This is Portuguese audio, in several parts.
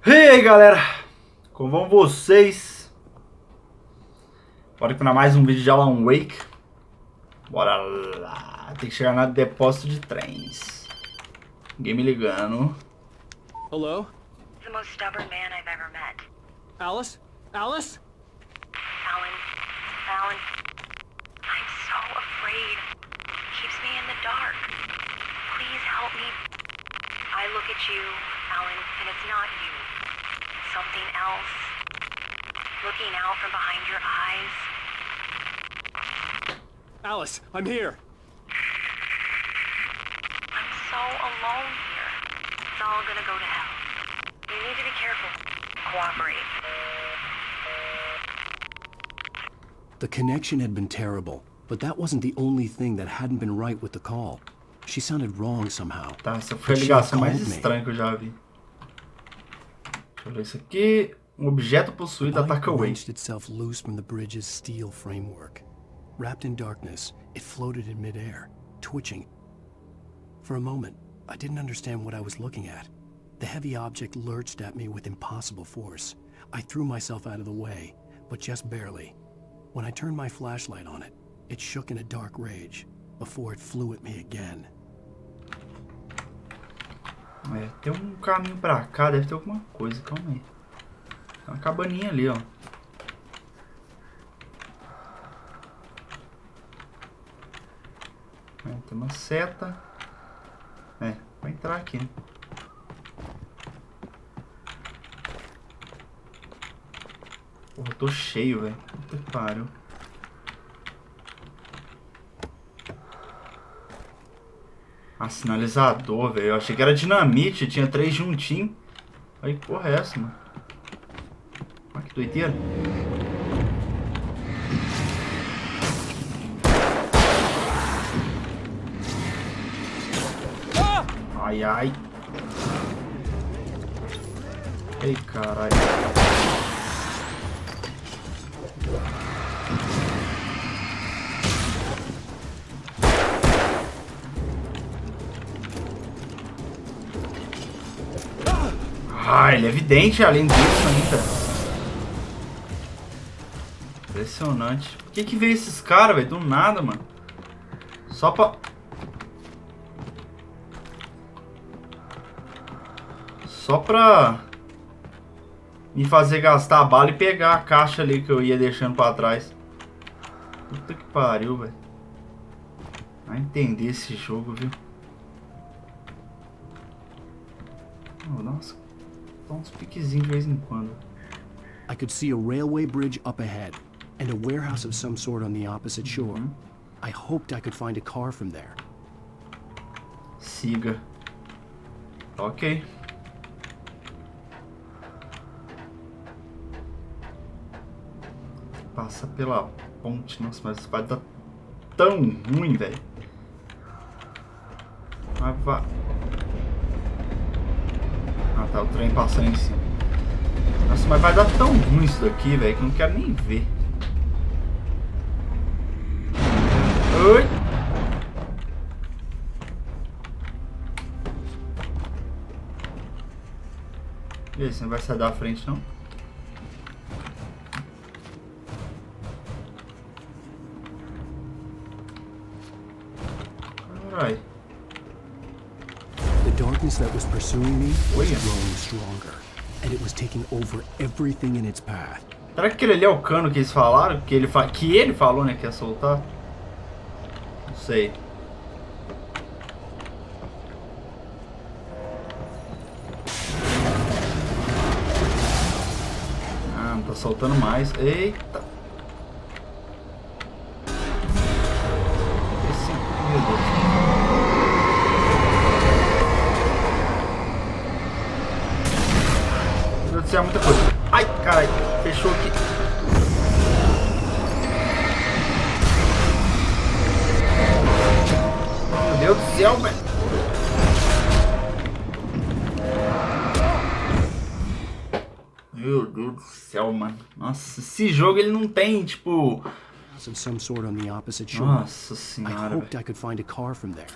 E aí galera, como vão vocês? Bora para mais um vídeo de Alan Wake. Bora lá, tem que chegar no depósito de trens. Ninguém me ligando. Hello? The most stubborn man I've ever met. Alice? Alice? Alan, I'm so afraid. He keeps me in the dark. Please help me. I look at you, Alan, and it's not you. It's something else. Looking out from behind your eyes. Alice, I'm here. I'm so alone here. It's all gonna go to hell. You need to be careful. Cooperate. The connection had been terrible, but that wasn't the only thing that hadn't been right with the call. She sounded wrong somehow. Tá, essa foi a ligação mais estranha que eu já vi. Deixa eu ver isso aqui. Um objeto possuído ataca o Wake. Wrenched itself loose from the bridge's steel framework. Wrapped in darkness, it floated in midair, twitching. For a moment, I didn't understand what I was looking at. The heavy object lurched at me with impossible force. I threw myself out of the way, but just barely. When I turned my flashlight on it, it shook in a dark rage, before it flew at me again. É, tem um caminho pra cá, deve ter alguma coisa, calma aí. Tem uma cabaninha ali, ó. É, tem uma seta. É, vai entrar aqui, né? Porra, eu tô cheio, velho. Puta que pariu. Ah, sinalizador, velho. Eu achei que era dinamite, tinha 3 juntinhos. Aí, que porra é essa, mano? Olha que doideira. Ai, ai. Ei, caralho. Ah, ele é evidente além disso ainda. Impressionante. Por que veio esses caras, velho? Do nada, mano. Só pra... me fazer gastar a bala e pegar a caixa ali que eu ia deixando pra trás. Puta que pariu, velho. Vai entender esse jogo, viu? Oh, nossa. Dá uns piquezinhos de vez em quando. I could see a railway bridge up ahead, and a warehouse of some sort on the opposite shore. I hoped I could find a car from there. Siga. Ok. Passa pela ponte. Nossa, mas vai dar tão ruim, velho. Vai. Ah, tá, o trem passando em cima. Nossa, mas vai dar tão ruim isso daqui, velho, que eu não quero nem ver. Oi! E aí, você não vai sair da frente, não? Caralho. The darkness that was pursuing me was growing stronger, and it was taking over everything in its path. Será que aquele ali é o cano que eles falaram? Que ele falou, né, que ia soltar? Não sei. Ah, não tá soltando mais. Eita. Esse... Meu Deus. Meu Deus do céu, muita coisa. Ai, caralho. Fechou aqui. Meu Deus do céu, velho. Meu Deus do céu, mano. Nossa, esse jogo ele não tem, tipo... Of some sort on the opposite shore. Nossa I senhora, hoped velho. I could find a car from there.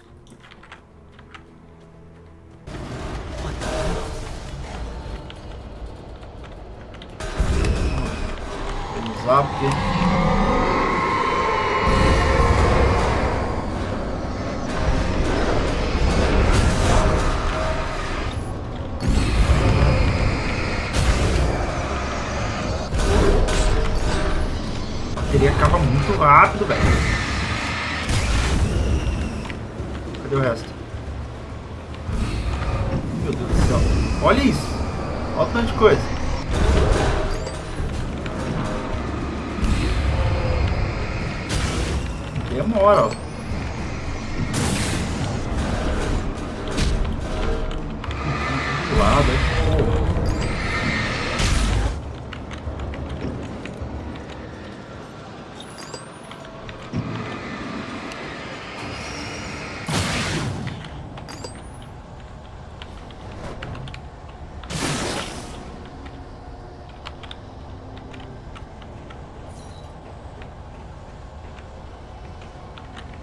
pausar porque... A bateria acaba muito rápido, velho. Cadê o resto? Meu Deus do céu. Olha isso. Olha o tanto de coisa. Demora, ó. Do lado, porra.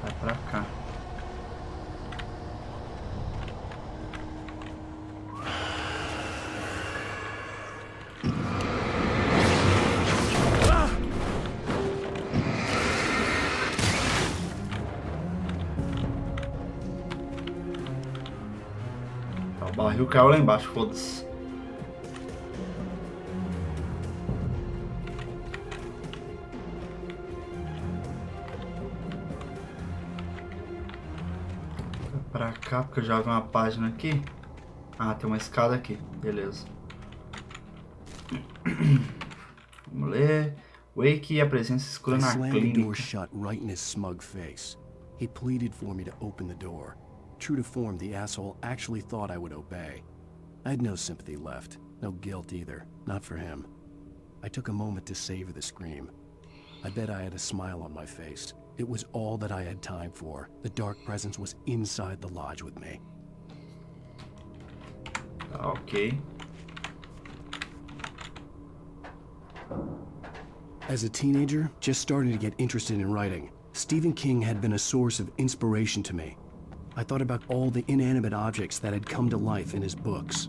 Vai pra cá. Tá, o barril caiu lá embaixo, foda-se. Pra cá, porque eu já vi uma página aqui. Ah, tem uma escada aqui. Beleza. Vamos ler. Wake e a presença escura I na slammed the door clínica. shut right in his smug face. He pleaded for me to open the door. True to form, the asshole actually thought I would obey. I had no sympathy left, no guilt either, not for him. I took a moment to savor the scream. I bet I had a smile on my face. It was all that I had time for. The dark presence was inside the lodge with me. Ok. As a teenager, just starting to get interested in writing, Stephen King had been a source of inspiration to me. I thought about all the inanimate objects that had come to life in his books.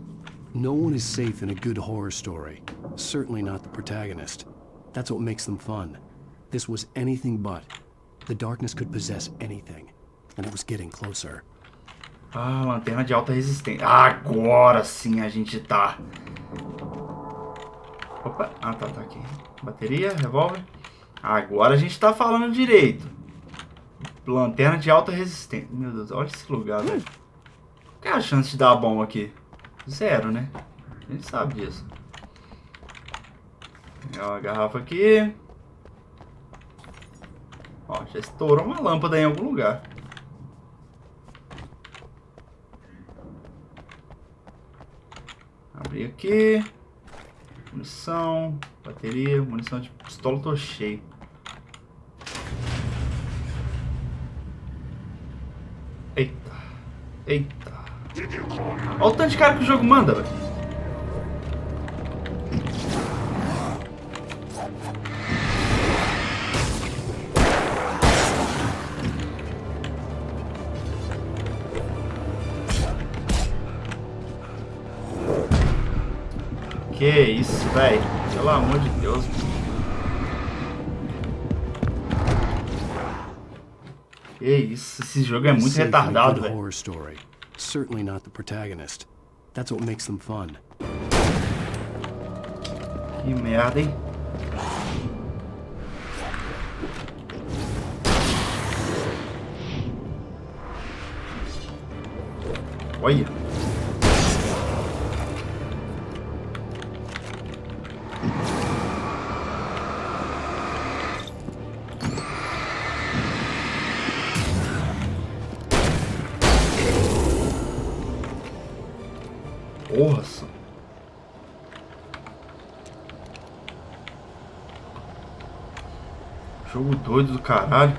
No one is safe in a good horror story. Certainly not the protagonist. That's what makes them fun. This was anything but. The darkness could possess anything, and it was getting closer. Ah, lanterna de alta resistência. Agora sim a gente tá. Opa, tá aqui. Bateria, revólver. Agora a gente tá falando direito. Lanterna de alta resistência. Meu Deus, olha esse lugar, velho. Qual que é a chance de dar bom aqui? Zero, né? A gente sabe disso. Tem uma garrafa aqui. Ó, já estourou uma lâmpada em algum lugar. Abri aqui. Munição, bateria, munição de pistola, tô cheio. Eita, eita. Olha o tanto de cara que o jogo manda, velho. Que isso, velho. Pelo amor de Deus. Que isso, esse jogo é muito retardado, velho. Horror story. Certainly not the protagonist. That's what makes them fun. Que merda, hein? Olha. Porra, só. Jogo doido do caralho.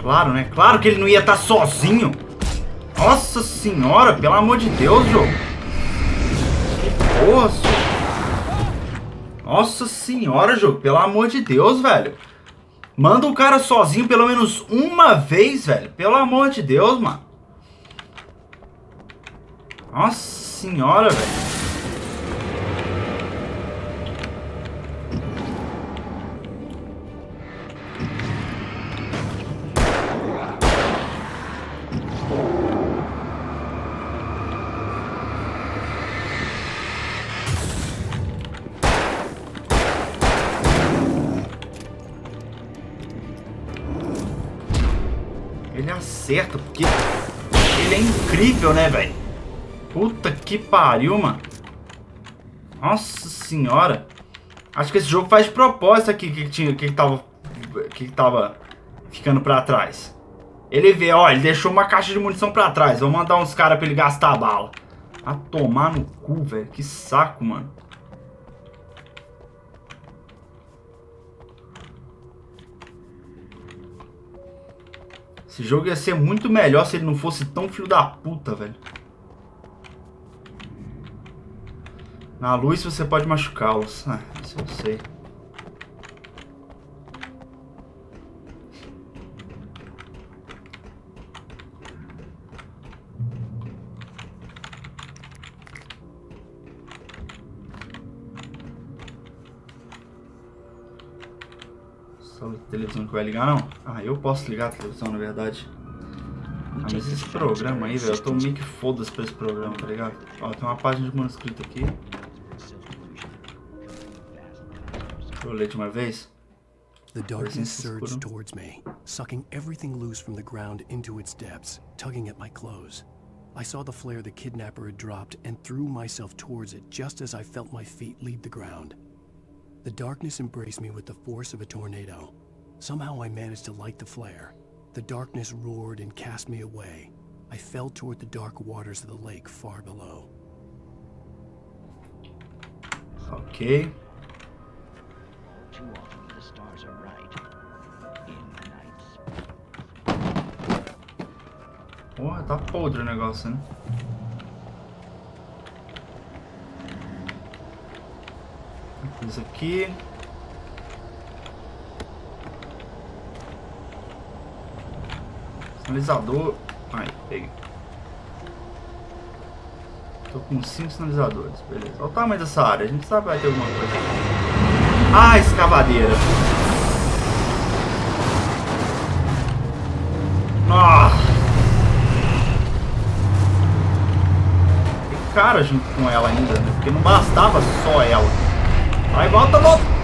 Claro, né? Claro que ele não ia estar sozinho. Nossa senhora, pelo amor de Deus, jogo. Que porra, Nossa senhora, jogo. Pelo amor de Deus, velho. Manda o cara sozinho pelo menos uma vez, velho. Pelo amor de Deus, mano. Nossa senhora, velho. Ele acerta, porque ele é incrível, né, velho? Puta que pariu, mano. Nossa senhora. Acho que esse jogo faz de propósito aqui que tava ficando pra trás. Ele vê, ó, ele deixou uma caixa de munição pra trás. Vou mandar uns caras pra ele gastar a bala. A tomar no cu, velho. Que saco, mano. Esse jogo ia ser muito melhor se ele não fosse tão filho da puta, velho. Na luz você pode machucá-los. Ah, isso eu sei. Só a televisão que vai ligar, não? Ah, eu posso ligar a televisão, na verdade. Ah, mas esse programa aí, velho, eu tô meio que foda-se pra esse programa, tá ligado? Ó, tem uma página de manuscrito aqui. Deixa eu ler de uma vez. The darkness surged towards me, sucking everything loose from the ground into its depths, tugging at my clothes. I saw the flare the kidnapper had dropped and threw myself towards it just as I felt my feet leave the ground. The darkness embraced me with the force of a tornado. Somehow I managed to light the flare. The darkness roared and cast me away. I fell toward the dark waters of the lake far below. Ok. Too often the stars are right in the nights. Porra, tá podre o negócio, né? Isso aqui. Sinalizador. Aí, peguei. Tô com 5 sinalizadores, beleza. Olha o tamanho dessa área, a gente sabe que vai ter alguma coisa. Ah, escavadeira. Nossa. Tem cara junto com ela ainda, né? Porque não bastava só ela. Vai, volta, volta.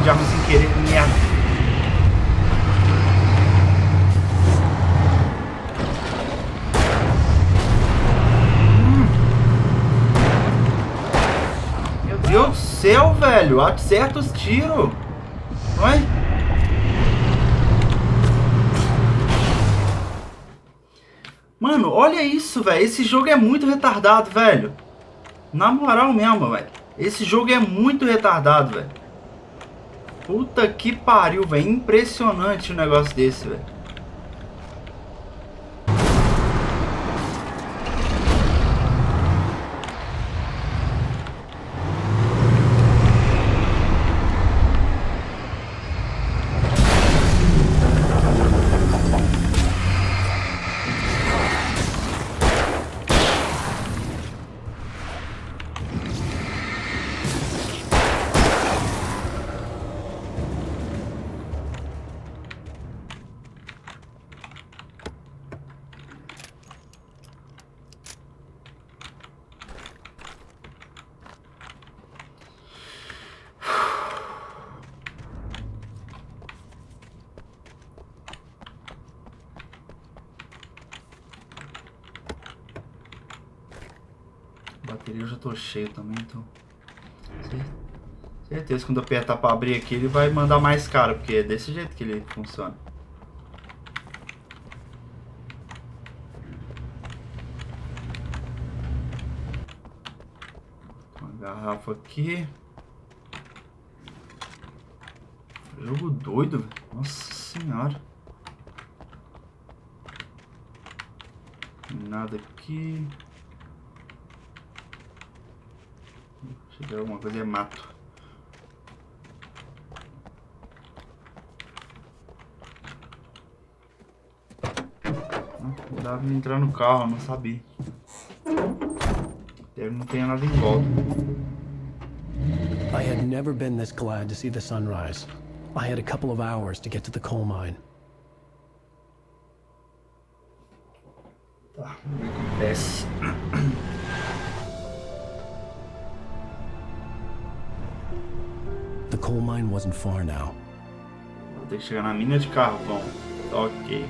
De arma sem querer, merda. Meu Deus do céu, velho. Acerta os tiros. Vai. Mano, olha isso, velho. Esse jogo é muito retardado, velho. Na moral mesmo, velho. Esse jogo é muito retardado, velho. Puta que pariu, velho. Impressionante um negócio desse, velho. Bateria eu já tô cheio também, então. Certeza que quando eu apertar pra abrir aqui ele vai mandar mais caro, porque é desse jeito que ele funciona. Uma garrafa aqui. Jogo doido, velho. Nossa senhora. Nada aqui. Se tiver alguma coisa é mato. Não dava pra entrar no carro, eu não sabia. Deve não ter nada em volta. I had never been this glad to see the sunrise. I had a couple of hours to get to the coal mine. Tá, vamos ver o que acontece. The coal mine wasn't far now. Vou ter que chegar na mina de carvão. Ok.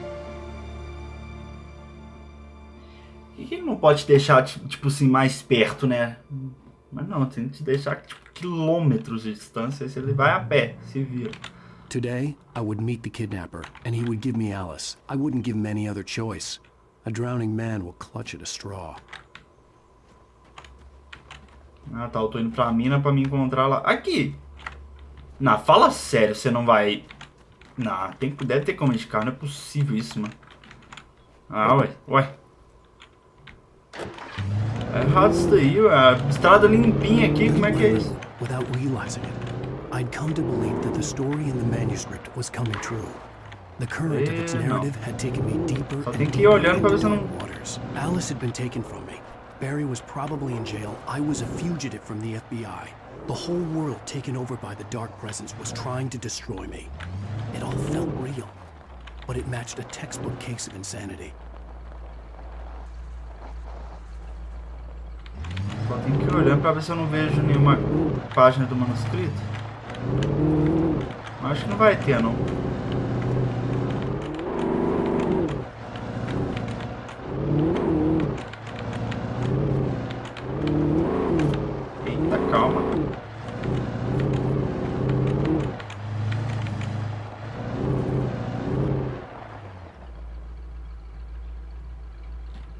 Por que ele não pode deixar, tipo assim, mais perto, né? Mas não, tem que deixar tipo, quilômetros de distância. Se ele vai a pé, se vira. Today, I would meet the kidnapper, and he would give me Alice. I wouldn't give him any other choice. A drowning man will clutch at a straw. Ah, tá. Eu tô indo pra mina pra me encontrar lá. Aqui! Não, fala sério, você não vai... Não, deve ter como indicar. Não é possível isso, mano. Ah, ué. É errado isso daí, a estrada limpinha aqui, como é que é isso? Without realizing it, I'd come to believe that the story in the manuscript was coming true. The current of its narrative had taken me deeper Só and tem que ir deeper olhando pra ver into se não... dark waters. Alice had been taken from me. Barry was probably in jail. I was a fugitive from the FBI. The whole world taken over by the dark presence was trying to destroy me. It all felt real, but it matched a textbook case of insanity. Só tem que ir olhando pra ver se eu não vejo nenhuma página do manuscrito. Mas acho que não vai ter, não. Eita, calma.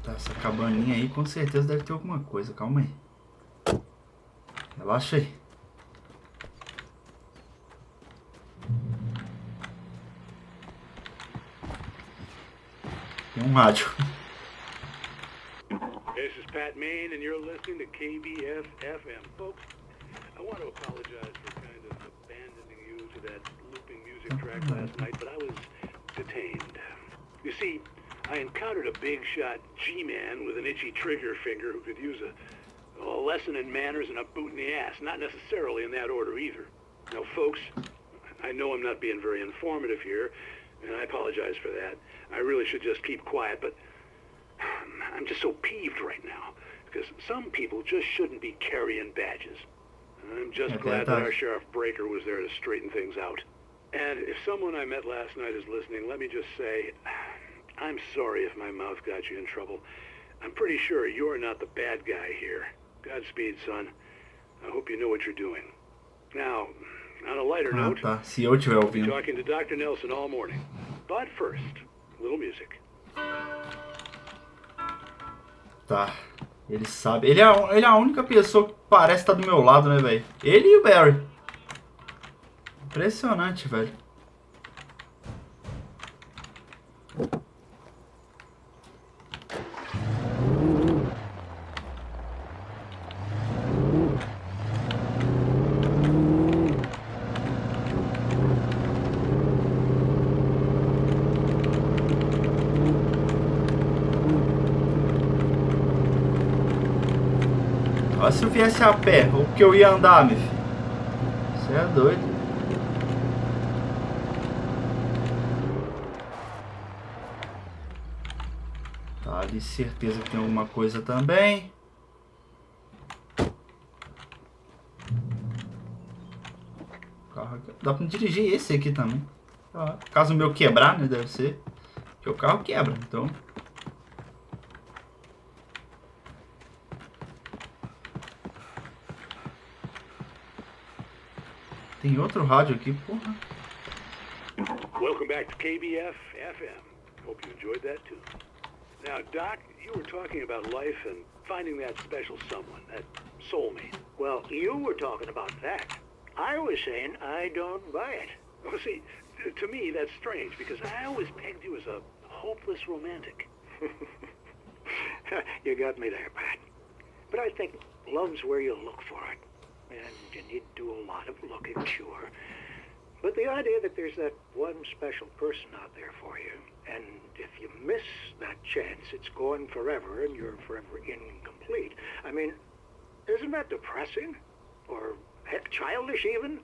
Tá, essa cabaninha aí com certeza deve ter alguma coisa. Calma aí. Relaxa aí. Tem um rádio. This is Pat Main, and you're listening to KBF FM. Folks, I want to apologize for kind of abandoning you to that looping music track last night, but I was detained. You see, I encountered a big shot G-man with an itchy trigger finger who could use a lesson in manners and a boot in the ass. Not necessarily in that order either. Now, folks, I know I'm not being very informative here, and I apologize for that. I really should just keep quiet, but I'm just so peeved right now, because some people just shouldn't be carrying badges. And I'm just glad that our Sheriff Breaker was there to straighten things out. And if someone I met last night is listening, let me just say, I'm sorry if my mouth got you in trouble. I'm pretty sure you're not the bad guy here. Godspeed, son. I hope you know what you're doing. Now, on a lighter note, tá. Se eu estiver I'll be ouvindo. talking to Dr. Nelson all morning. But first, a little music. Tá. Ele sabe. Ele é a única pessoa que parece estar do meu lado, né, velho? Ele e o Barry. Impressionante, velho. Olha se eu viesse a pé, ou porque eu ia andar, meu filho. Você é doido. Tá ali, certeza que tem alguma coisa também. Carro aqui. Dá pra dirigir esse aqui também. Tá. Caso o meu quebrar, né, deve ser. Porque o carro quebra, então... Tem outro rádio aqui, porra. Welcome back to KBF FM. Hope you enjoyed that too. Now, Doc, you were talking about life and finding that special someone, that soulmate. Well, you were talking about that. I was saying I don't buy it. Well, see, to me, that's strange, because I always pegged you as a hopeless romantic. You got me there, Pat. But I think love's where you look for it. And you need to do a lot of looking, sure. But the idea that there's that one special person out there for you, and if you miss that chance, it's gone forever, and you're forever incomplete. I mean, isn't that depressing? Or, heck, childish even?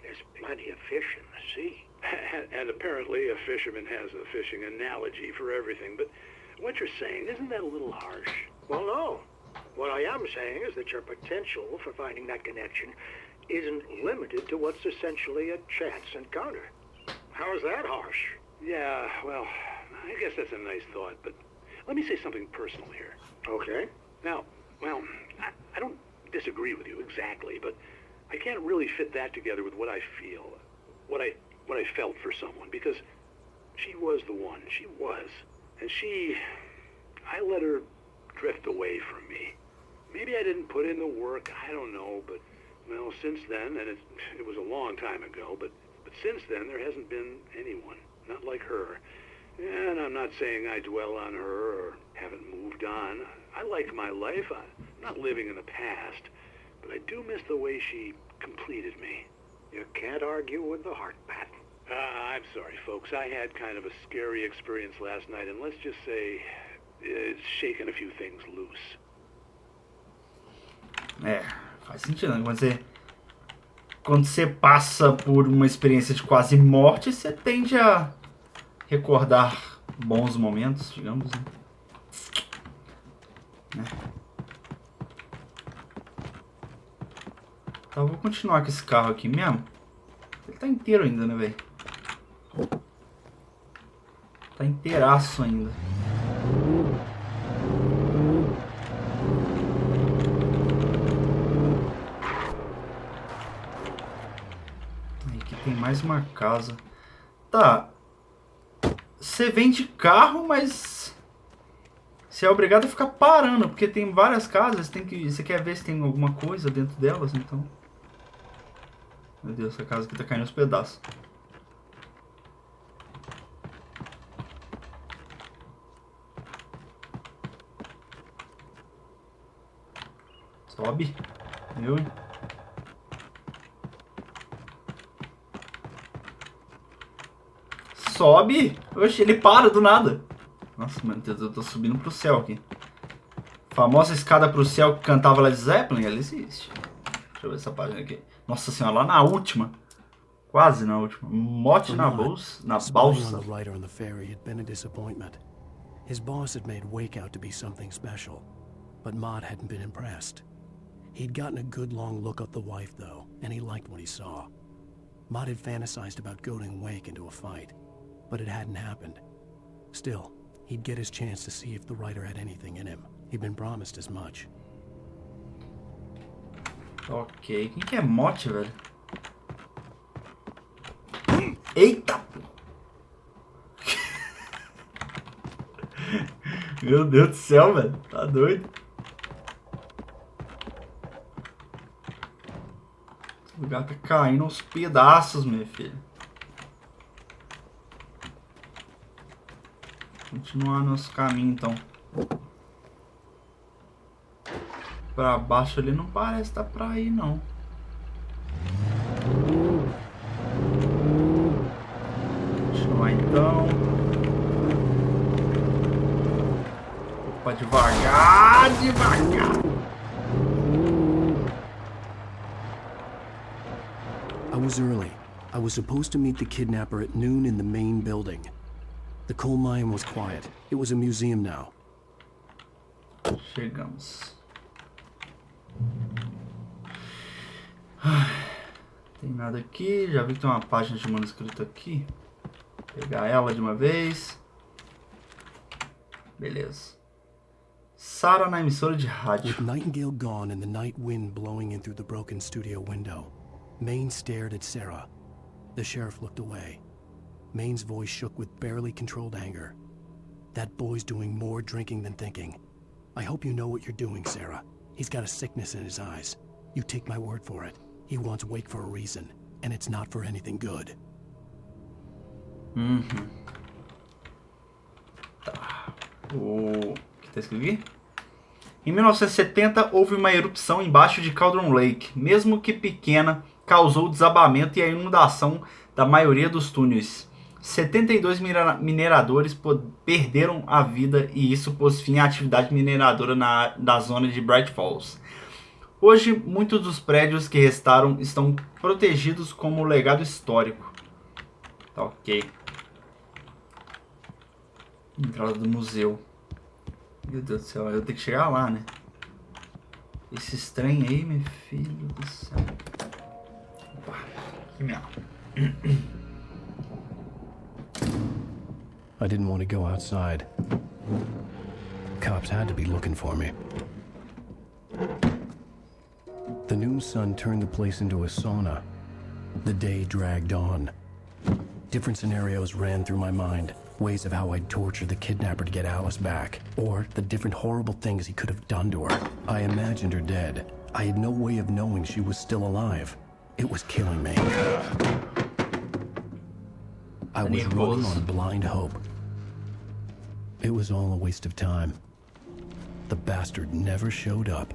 There's plenty of fish in the sea. And apparently a fisherman has a fishing analogy for everything, but what you're saying, isn't that a little harsh? Well, no. What I am saying is that your potential for finding that connection isn't limited to what's essentially a chance encounter. How is that harsh? Yeah, well, I guess that's a nice thought, but let me say something personal here. Okay. Now, well, I don't disagree with you exactly, but I can't really fit that together with what I feel, what I felt for someone, because she was the one. She was. And I let her drift away from me. Maybe I didn't put in the work, I don't know, but, well, since then, and it was a long time ago, but since then there hasn't been anyone, not like her. And I'm not saying I dwell on her or haven't moved on. I like my life. I'm not living in the past, but I do miss the way she completed me. You can't argue with the heart, Pat. I'm sorry, folks. I had kind of a scary experience last night, and let's just say it's shaken a few things loose. Faz sentido, né? Quando você passa por uma experiência de quase morte, você tende a recordar bons momentos, digamos, né? Então eu vou continuar com esse carro aqui mesmo. Ele tá inteiro ainda, né, velho? Tá inteiraço ainda. Aqui tem mais uma casa. Tá. Você vende carro, mas você é obrigado a ficar parando, porque tem várias casas, você quer ver se tem alguma coisa dentro delas, então. Meu Deus, essa casa aqui tá caindo aos pedaços. Sobe. Eu, hein? Sobe! Oxe, ele para do nada. Nossa, mano, eu tô subindo pro céu aqui. A famosa escada pro céu que cantava Led Zeppelin, ela existe. Deixa eu ver essa página aqui. Nossa senhora, lá na última. Quase na última. Mote na bolsa. Na balsa. The writer on the ferry had been a disappointment. His boss had made Wake out to be something special, but Maud hadn't been impressed. He'd gotten a good long look at the wife, though, and he liked what he saw. Maud had fantasized about goading Wake into a fight, but it hadn't happened. Still, he'd get his chance to see if the writer had anything in him. He'd been promised as much. Ok, quem que é Mote, velho? Eita! Meu Deus do céu, velho. Tá doido. Esse lugar tá caindo aos pedaços, meu filho. Continuar nosso caminho, então. Pra baixo ali não parece estar pra ir, não. Continuar, então. Opa, devagar, devagar. I was early. I was supposed to meet the kidnapper at noon in the main building. The coal mine was quiet. It was a museum now. Chegamos. Tem nada aqui. Já vi que tem uma página de manuscrito aqui. Vou pegar ela de uma vez. Beleza. Sarah na emissora de rádio. With Nightingale gone and the night wind blowing in through the broken studio window, Maine stared at Sarah. The sheriff looked away. Maine's voice shook with barely controlled anger. That boy's doing more drinking than thinking. I hope you know what you're doing, Sarah. He's got a sickness in his eyes. You take my word for it. He wants Wake for a reason, and it's not for anything good. Tá. O que tá escrito aqui? Em 1970, houve uma erupção embaixo de Cauldron Lake. Mesmo que pequena, causou desabamento e a inundação da maioria dos túneis. 72 mineradores perderam a vida e isso pôs fim à atividade mineradora da zona de Bright Falls. Hoje, muitos dos prédios que restaram estão protegidos como legado histórico. Tá ok. Entrada do museu. Meu Deus do céu, eu tenho que chegar lá, né? Esse trem aí, meu filho do céu. Opa, aqui mesmo. I didn't want to go outside. Cops had to be looking for me. The noon sun turned the place into a sauna. The day dragged on. Different scenarios ran through my mind. Ways of how I'd torture the kidnapper to get Alice back. Or the different horrible things he could have done to her. I imagined her dead. I had no way of knowing she was still alive. It was killing me. I was running on blind hope. It was all a waste of time. The bastard never showed up.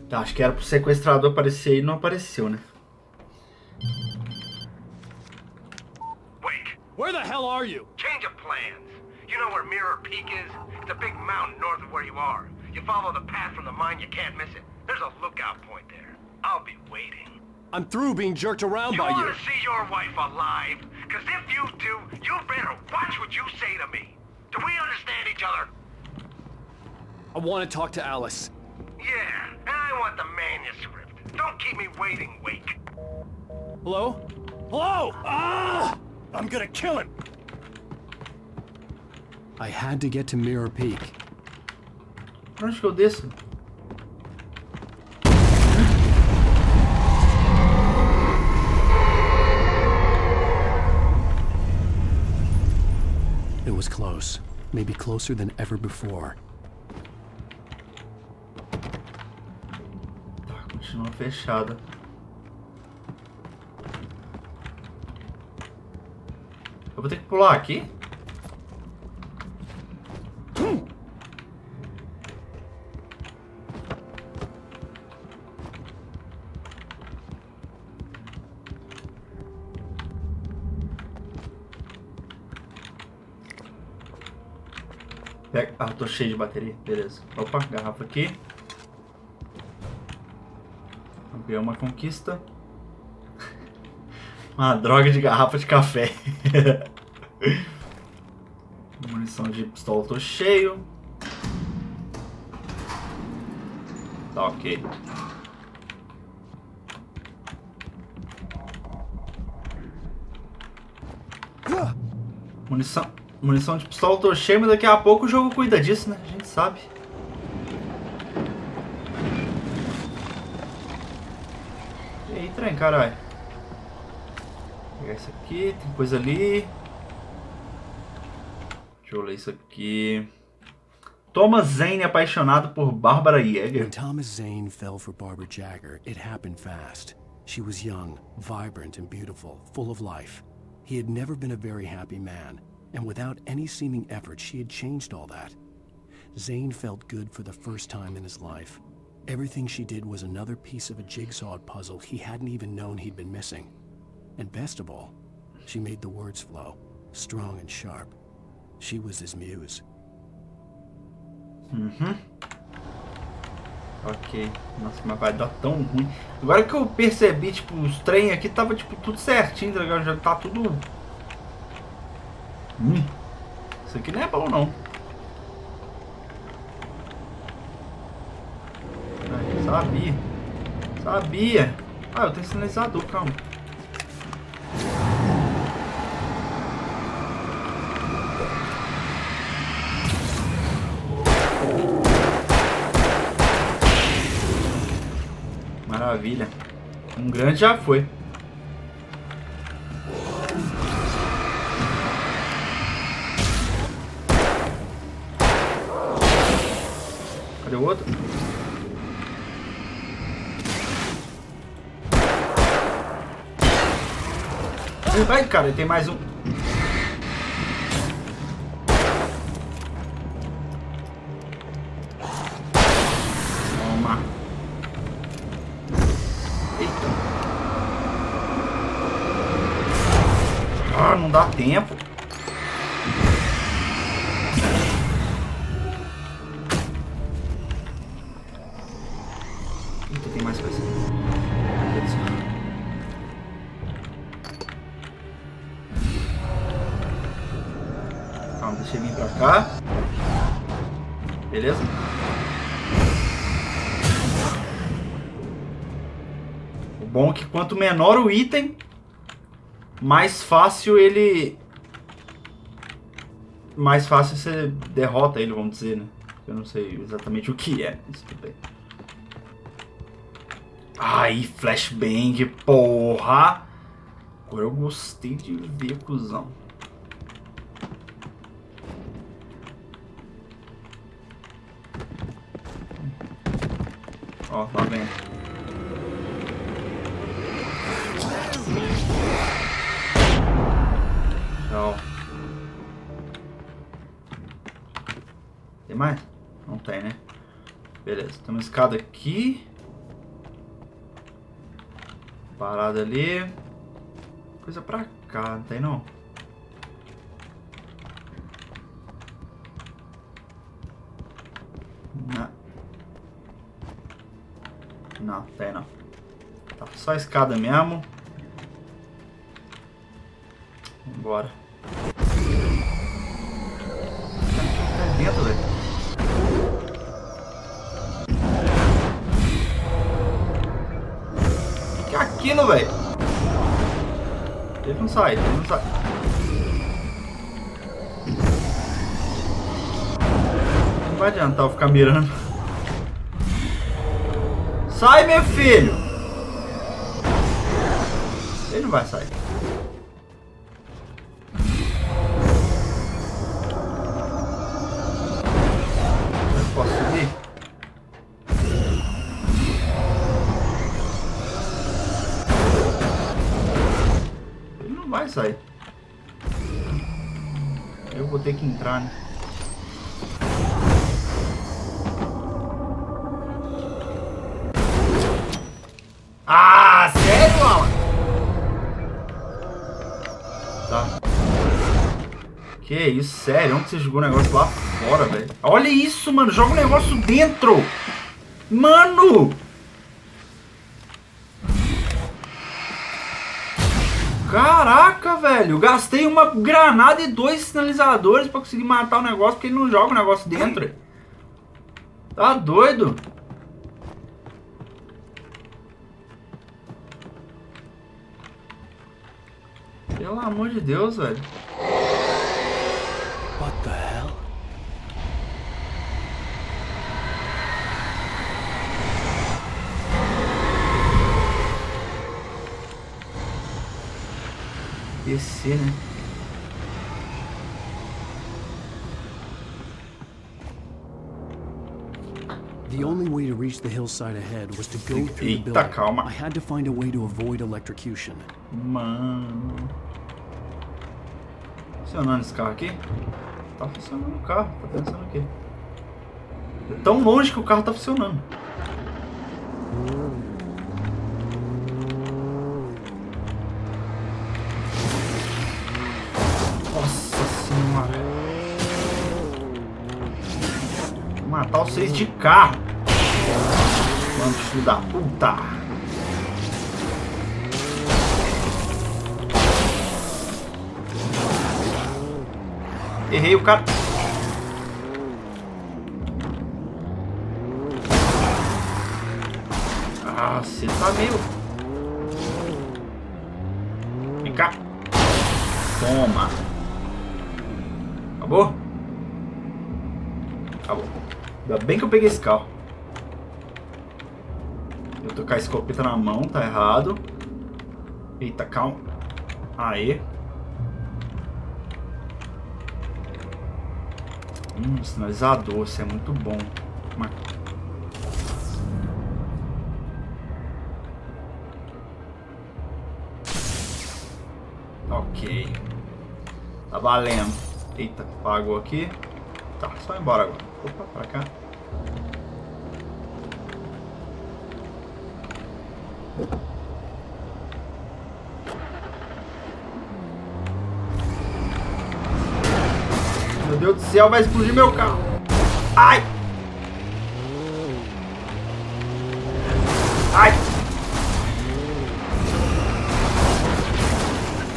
Acho que era pro sequestrador aparecer e não apareceu, né? Wake, Where the hell are you? change of plans. You know where Mirror Peak is? It's a big mountain north of where you are. You follow the path from the mine, you can't miss it. There's a lookout point there. I'll be waiting. I'm through being jerked around You by want you. to see your wife alive? Because if you do, you better watch what you say to me. Do we understand each other? I want to talk to Alice. Yeah, and I want the manuscript. Don't keep me waiting, Wake. Hello? Hello? Ah! I'm gonna kill him. I had to get to Mirror Peak. Pra onde que eu desço? It was close. Maybe closer than ever before. Tá, continua fechada. Eu vou ter que pular aqui? Ah, tô cheio de bateria, beleza. Opa, garrafa aqui. Ganhei uma conquista. Uma droga de garrafa de café. Munição de pistola, tô cheio. Tá ok. Munição de pistola, tô cheio, mas daqui a pouco o jogo cuida disso, né? A gente sabe. E aí, trem, caralho. Vou pegar isso aqui, tem coisa ali. Deixa eu ler isso aqui. Thomas Zane apaixonado por Barbara Yeager. When Thomas Zane fell for Barbara Jagger, it happened fast. She was young, vibrant and beautiful, full of life. He had never been a very happy man, and without any seeming effort, she had changed all that. Zane felt good for the first time in his life. Everything she did was another piece of a jigsaw puzzle he hadn't even known he'd been missing. And best of all, she made the words flow, strong and sharp. She was his muse. Ok. Nossa, mas vai dar tão ruim. Agora que eu percebi, tipo, os trem aqui tava, tipo, tudo certinho, tá ligado? Já tá tudo... Isso aqui não é bom, não. Ai, sabia. Sabia. Ah, eu tenho sinalizador, calma. Maravilha. Um grande já foi. Cadê o outro? Ai, cara, tem mais um. Toma. Eita. Ah, não dá tempo. Eita, tem mais coisa. Calma, deixa eu vir pra cá. Beleza? O bom é que quanto menor o item, mais fácil ele... mais fácil você derrota ele, vamos dizer, né? Eu não sei exatamente o que é, mas tudo bem. Ai, flashbang, porra! Agora eu gostei de ver, cuzão. Ó, tá vendo? Tchau. Tem mais? Não tem, né? Beleza, tem uma escada aqui. Parada ali. Coisa pra cá, não tem não? Não. Não, tem não. Tá só a escada mesmo. Vambora. Tá dentro, velho. O que é aquilo, velho? Ele não sai, ele não sai. Não vai adiantar eu ficar mirando. Sai, meu filho! Ele não vai sair. Eu posso subir? Ele não vai sair. Eu vou ter que entrar, né? Ah, sério, Alan? Tá. Que isso, sério? Onde você jogou o negócio lá fora, velho? Olha isso, mano. Joga o negócio dentro. Mano! Caraca, velho. Gastei uma granada e 2 sinalizadores pra conseguir matar o negócio, porque ele não joga o negócio dentro. Tá doido? Pelo amor de Deus, velho. What the hell? Descer, né? The only way to reach the hillside ahead was to go through the Eita, building. calma. I had to find a way to avoid electrocution. Mano. Funcionando esse carro aqui? Tá funcionando o carro, tá pensando o quê? É tão longe que o carro tá funcionando. Nossa senhora. Vou matar vocês de carro. Mano, filho da puta. Errei o cara. Ah, você tá meio... Vem cá. Toma. Acabou? Acabou. Ainda bem que eu peguei esse carro. Eu tô com a escopeta na mão, tá errado. Eita, calma. Aê. Sinalizador, isso é muito bom. Mas... Ok. Tá valendo. Eita, pagou aqui. Tá, só ir embora agora. Opa, pra cá. Meu Deus do céu, vai explodir meu carro. Ai! Ai!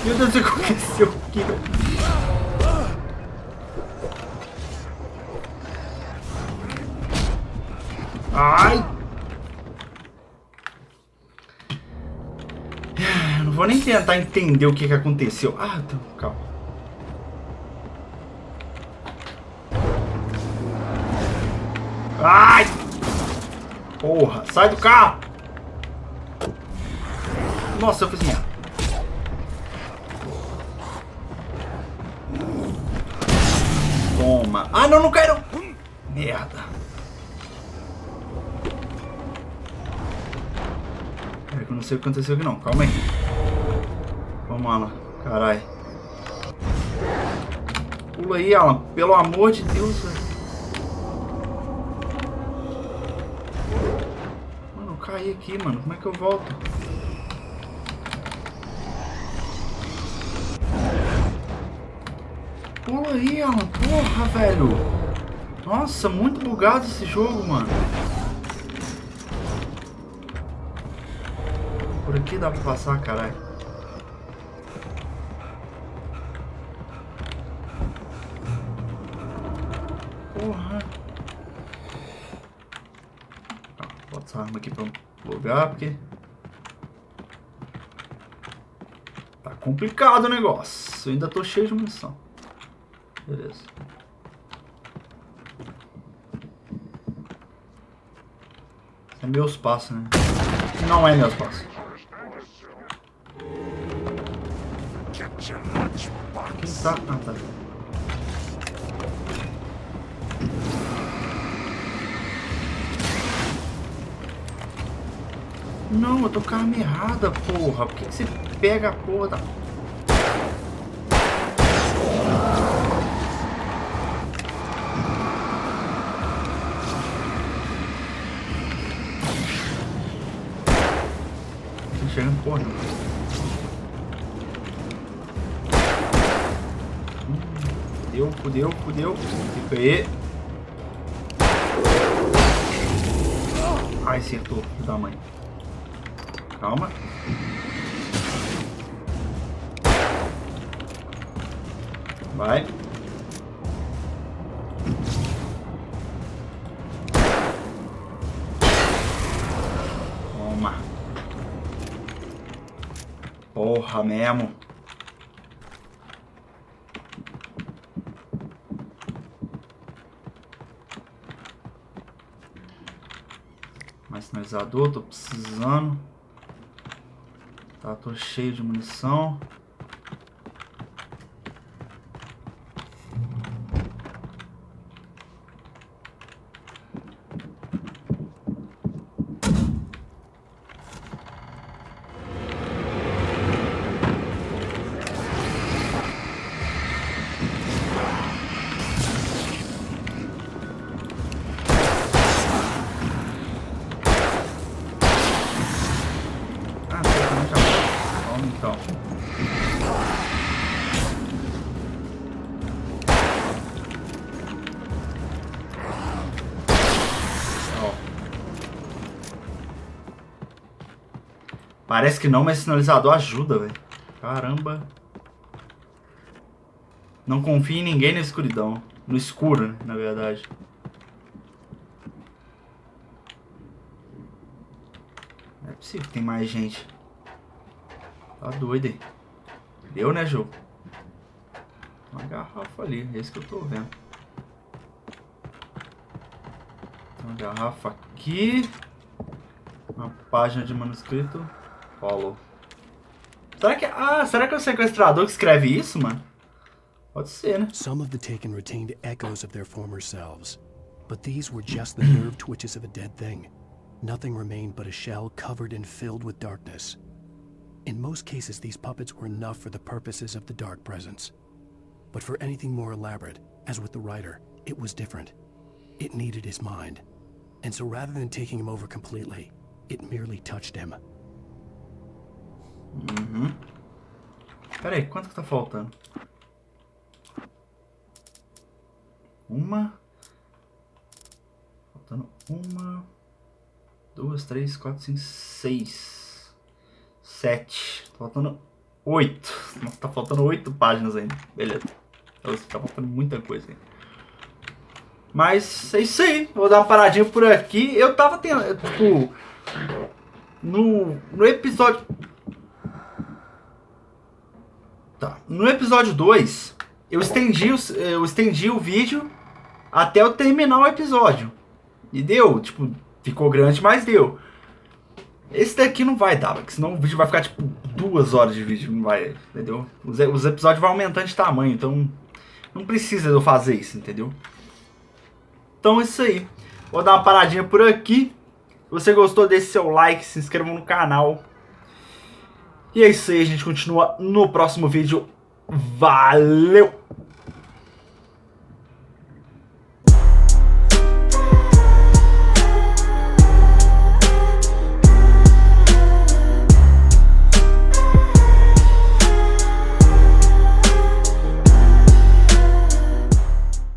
Meu Deus, o que aconteceu aqui, velho? Ai! Eu não vou nem tentar entender o que aconteceu. Ah, calma. Ai! Porra, sai do carro! Nossa, eu fiz merda. Toma. Ah, não, não quero! Merda. Pera que eu não sei o que aconteceu aqui não. Calma aí. Vamos lá. Caralho. Pula aí, Alan. Pelo amor de Deus, velho. Mano, eu caí aqui, mano. Como é que eu volto? Pula aí, Alan. Porra, velho. Nossa, muito bugado esse jogo, mano. Por aqui dá pra passar, caralho. Porra. Tá, bota essa arma aqui pra lugar, porque... Tá complicado o negócio. Eu ainda tô cheio de munição. Beleza. Esse é meu espaço, né? Não é meu espaço. Quem tá? Ah, tá. Não, eu tô com a arma errada, porra. Por que você pega a porra da... Tô chegando porra. Fudeu. Fica aí. Ai, acertou. Filho da mãe. Calma. Vai. Toma. Porra mesmo. Mais sinalizador, tô precisando. Tá, tô cheio de munição. Então. Ó. Parece que não, mas sinalizador ajuda, velho. Caramba. Não confie em ninguém na escuridão. No escuro, né, na verdade. Não é possível que tem mais gente. Tá doido aí. Deu, né, jogo? Uma garrafa ali, é isso que eu tô vendo. Tem uma garrafa aqui. Uma página de manuscrito. Follow. Será que... Ah, será que é o sequestrador que escreve isso, mano? Pode ser, né? Some of the Taken retained echoes of their former selves, but these were just the nerve twitches of a dead thing. Nothing remained but a shell covered and filled with darkness. In most cases, these puppets were enough for the purposes of the dark presence. But for anything more elaborate, as with the writer, it was different. It needed his mind. And so rather than taking him over completely, it merely touched him. Pera aí, quanto que tá faltando? Uma. Faltando uma, 2, 3, 4, 5, 6, 7. Tá faltando 8. Nossa, tá faltando 8 páginas ainda. Beleza. Tá faltando muita coisa ainda. Mas é isso aí. Vou dar uma paradinha por aqui. Eu tava tendo, tipo, no episódio... Tá. No episódio 2, eu estendi o vídeo até eu terminar o episódio. E deu, tipo, ficou grande, mas deu. Esse daqui não vai dar, porque senão o vídeo vai ficar, tipo, 2 horas de vídeo, não vai, entendeu? Os episódios vão aumentando de tamanho, então não precisa eu fazer isso, entendeu? Então é isso aí. Vou dar uma paradinha por aqui. Se você gostou, deixe seu like, se inscreva no canal. E é isso aí, a gente continua no próximo vídeo. Valeu!